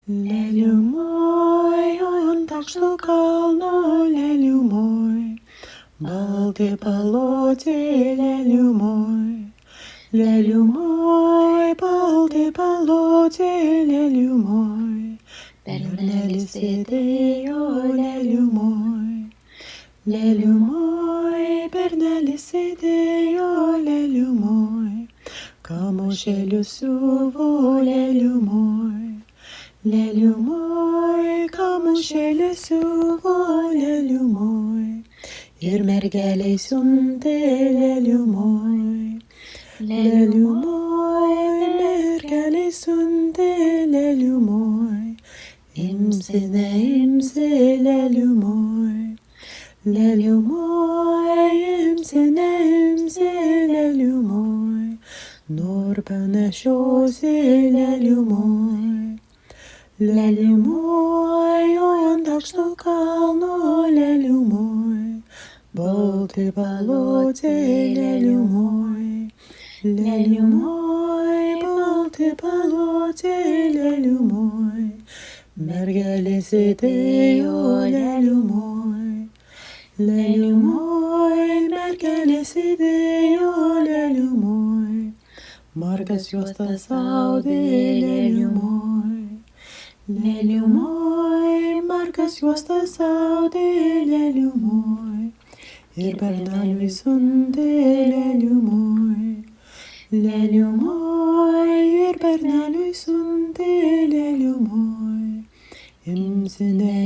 Leliumoj, ant aukšto kalno leliumoj, balti paloti leliumoj, leliumoj, balti paloti leliumoj, bernelis sėdėjo leliumoj, leliumoj, bernelis sėdėjo leliumoj, kamušėlius siuvo leliumoj. Leliumoj, kamušėlius siuvo leliumoj, ir mergeliai siuntė leliumoj. Leliumoj, mergeliai siuntė leliumoj, imsi neimsi leliumoj. Leliumoj, imsi neimsi leliumoj, nor panešiosi leliumoj. Leliumoj, ant aukšto kalno leliumoj, balti paloti leliumoj. Leliumoj, balti paloti leliumoj, mergelės sėdėjo leliumoj. Leliumoj, mergelės sėdėjo leliumoj, margas juostas audė leliumoj. Leliumoj, margas juostas audė leliumoj, ir berneliui siuntė leliumoj. Leliumoj, ir berneliui siuntė leliumoj, imsi ne